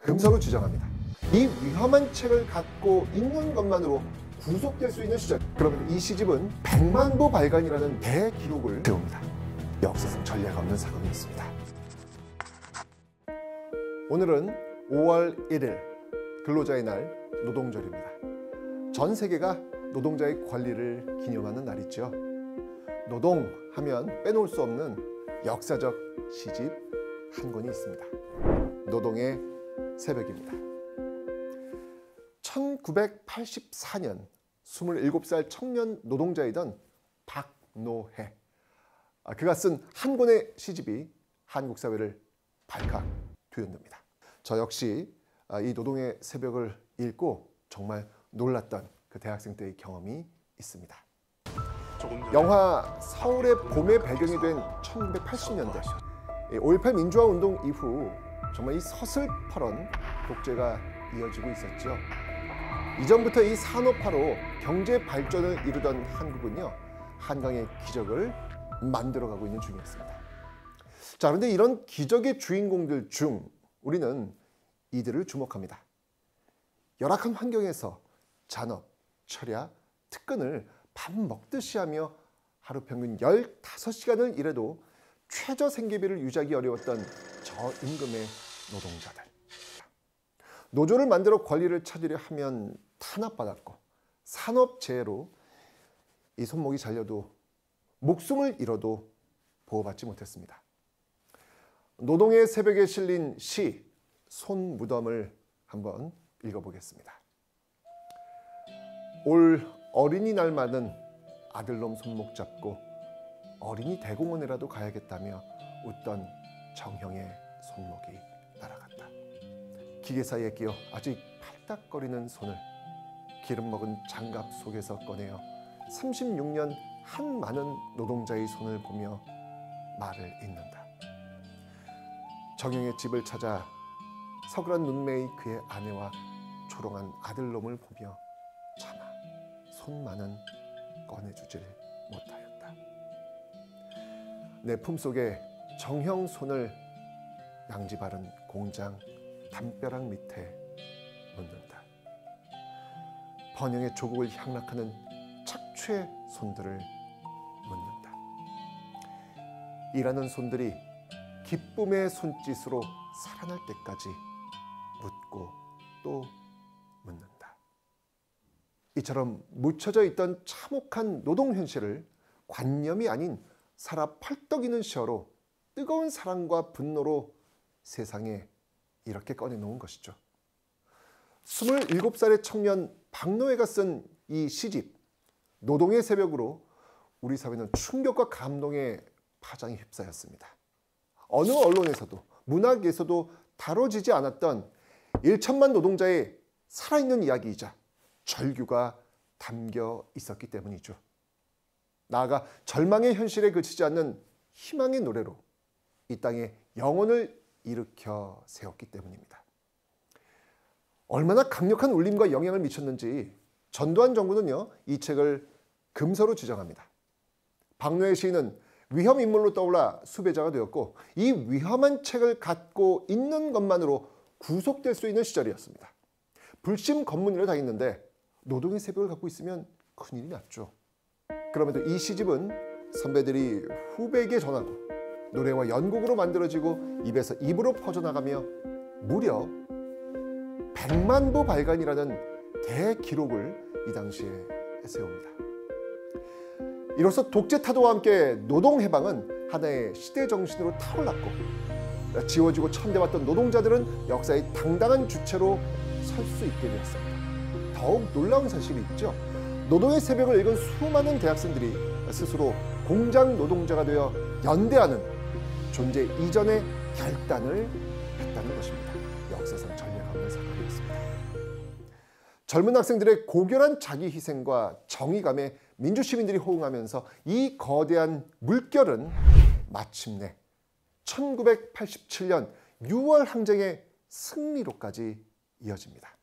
금서로 주장합니다. 이 위험한 책을 갖고 읽는 것만으로 구속될 수 있는 시절. 그러면 이 시집은 100만 부 발간이라는 대기록을 세웁니다. 역사상 전례가 없는 사건이 있습니다. 오늘은 5월 1일 근로자의 날, 노동절입니다. 전 세계가 노동자의 권리를 기념하는 날이죠. 노동하면 빼놓을 수 없는 역사적 시집 한 권이 있습니다. 노동의 새벽입니다. 1984년 27살 청년 노동자이던 박노해. 그가 쓴 한 권의 시집이 한국 사회를 발칵 뒤흔듭니다. 저 역시 이 노동의 새벽을 읽고 정말 놀랐던 그 대학생 때의 경험이 있습니다. 영화 서울의 봄의 배경이 된 1980년대 5.18 민주화 운동 이후 정말 이 서슬퍼런 독재가 이어지고 있었죠. 이전부터 이 산업화로 경제 발전을 이루던 한국은요, 한강의 기적을 만들어가고 있는 중이었습니다. 자, 그런데 이런 기적의 주인공들 중 우리는 이들을 주목합니다. 열악한 환경에서 잔업, 철야, 특근을 밥 먹듯이 하며 하루 평균 15시간을 일해도 최저 생계비를 유지하기 어려웠던 저임금의 노동자들. 노조를 만들어 권리를 찾으려 하면 탄압받았고 산업재해로 이 손목이 잘려도 목숨을 잃어도 보호받지 못했습니다. 노동의 새벽에 실린 시 손무덤을 한번 읽어보겠습니다. 올 어린이날만은 아들놈 손목 잡고 어린이 대공원이라도 가야겠다며 웃던 정형의 손목이 날아갔다. 기계사에 끼어 아직 팔딱거리는 손을 기름 먹은 장갑 속에서 꺼내어 36년 한 많은 노동자의 손을 보며 말을 잇는다. 정형의 집을 찾아 서글한 눈매의 그의 아내와 조롱한 아들놈을 보며 차마 손만은 꺼내주질 못하였다. 내 품속에 정형 손을 양지 바른 공장 담벼락 밑에 묻는다. 번영의 조국을 향락하는 착취의 손들을 묻는다. 일하는 손들이 기쁨의 손짓으로 살아날 때까지 묻고 또 묻는다. 이처럼 묻혀져 있던 참혹한 노동 현실을 관념이 아닌 살아 펄떡이는 시어로 뜨거운 사랑과 분노로 세상에 이렇게 꺼내놓은 것이죠. 27살의 청년 박노해가 쓴 이 시집 노동의 새벽으로 우리 사회는 충격과 감동의 파장이 휩싸였습니다. 어느 언론에서도 문학에서도 다뤄지지 않았던 1천만 노동자의 살아있는 이야기이자 절규가 담겨 있었기 때문이죠. 나아가 절망의 현실에 그치지 않는 희망의 노래로 이 땅에 영혼을 일으켜 세웠기 때문입니다. 얼마나 강력한 울림과 영향을 미쳤는지 전두환 정부는요, 이 책을 금서로 지정합니다. 박노해 시인은 위험 인물로 떠올라 수배자가 되었고 이 위험한 책을 갖고 있는 것만으로 구속될 수 있는 시절이었습니다. 불심 검문이라 당했는데 노동의 새벽을 갖고 있으면 큰일이 났죠. 그럼에도 이 시집은 선배들이 후배에게 전하고 노래와 연곡으로 만들어지고 입에서 입으로 퍼져나가며 무려 100만 부 발간이라는 대기록을 이 당시에 세웁니다. 이로써 독재 타도와 함께 노동해방은 하나의 시대 정신으로 타올랐고 지워지고 천대받던 노동자들은 역사의 당당한 주체로 설 수 있게 되었습니다. 더욱 놀라운 사실이 있죠. 노동의 새벽을 읽은 수많은 대학생들이 스스로 공장 노동자가 되어 연대하는 존재 이전의 결단을 했다는 것입니다. 역사상 전례가 없는 사건이었습니다. 젊은 학생들의 고결한 자기 희생과 정의감에 민주시민들이 호응하면서 이 거대한 물결은 마침내 1987년 6월 항쟁의 승리로까지 이어집니다.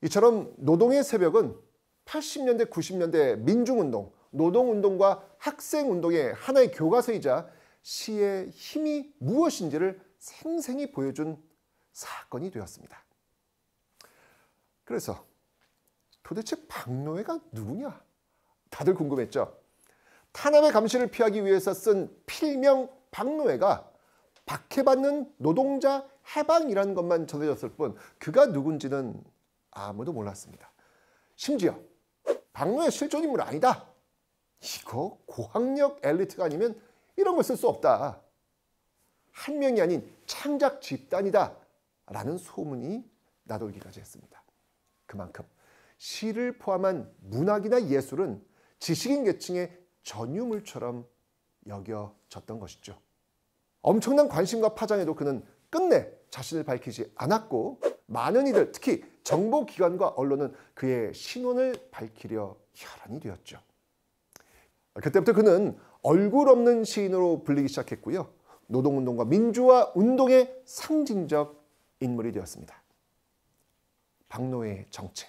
이처럼 노동의 새벽은 80년대, 90년대 민중운동, 노동운동과 학생운동의 하나의 교과서이자 시의 힘이 무엇인지를 생생히 보여준 사건이 되었습니다. 그래서 도대체 박노해가 누구냐? 다들 궁금했죠. 탄압의 감시를 피하기 위해서 쓴 필명 박노해가 박해받는 노동자 해방이라는 것만 전해졌을 뿐 그가 누군지는 아무도 몰랐습니다. 심지어 박노해 실존 인물 아니다. 이거 고학력 엘리트가 아니면 이런 걸 쓸 수 없다. 한 명이 아닌 창작 집단이다. 라는 소문이 나돌기까지 했습니다. 그만큼 시를 포함한 문학이나 예술은 지식인 계층의 전유물처럼 여겨졌던 것이죠. 엄청난 관심과 파장에도 그는 끝내 자신을 밝히지 않았고 많은 이들, 특히 정보기관과 언론은 그의 신원을 밝히려 혈안이 되었죠. 그때부터 그는 얼굴 없는 시인으로 불리기 시작했고요. 노동운동과 민주화 운동의 상징적 인물이 되었습니다. 박노해의 정체,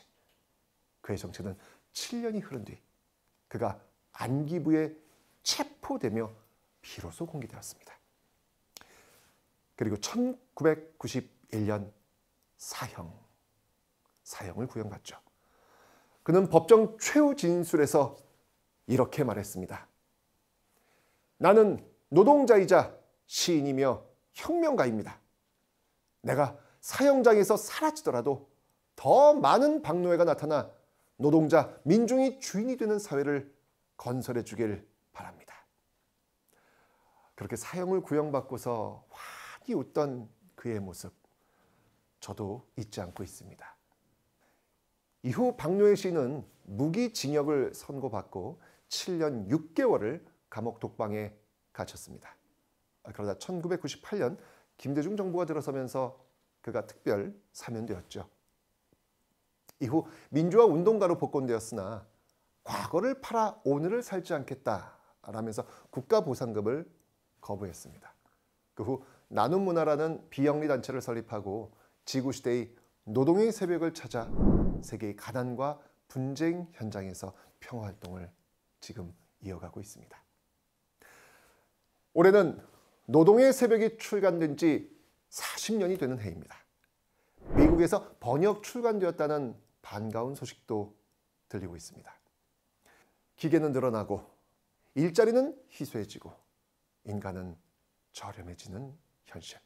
그의 정체는 7년이 흐른 뒤 그가 안기부에 체포되며 비로소 공개되었습니다. 그리고 1991년 사형을 구형받죠. 그는 법정 최후 진술에서 이렇게 말했습니다. 나는 노동자이자 시인이며 혁명가입니다. 내가 사형장에서 사라지더라도 더 많은 박노해가 나타나 노동자, 민중이 주인이 되는 사회를 건설해 주길 바랍니다. 그렇게 사형을 구형받고서 환히 웃던 그의 모습, 저도 잊지 않고 있습니다. 이후 박노해 시인은 무기징역을 선고받고 7년 6개월을 감옥 독방에 갇혔습니다. 그러다 1998년 김대중 정부가 들어서면서 그가 특별 사면되었죠. 이후 민주화 운동가로 복권되었으나 과거를 팔아 오늘을 살지 않겠다라면서 국가보상금을 거부했습니다. 그 후 나눔문화라는 비영리 단체를 설립하고 지구시대의 노동의 새벽을 찾아 세계의 가난과 분쟁 현장에서 평화활동을 지금 이어가고 있습니다. 올해는 노동의 새벽이 출간된 지 40년이 되는 해입니다. 미국에서 번역 출간되었다는 반가운 소식도 들리고 있습니다. 기계는 늘어나고 일자리는 희소해지고 인간은 저렴해지는 현실.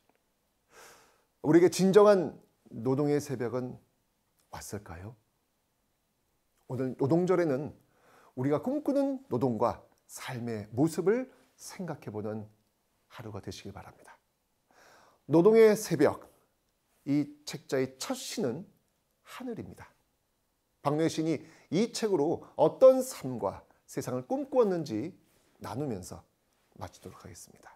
우리에게 진정한 노동의 새벽은 왔을까요? 오늘 노동절에는 우리가 꿈꾸는 노동과 삶의 모습을 생각해보는 하루가 되시길 바랍니다. 노동의 새벽, 이 책자의 첫 시는 하늘입니다. 박노해 시인이 이 책으로 어떤 삶과 세상을 꿈꾸었는지 나누면서 마치도록 하겠습니다.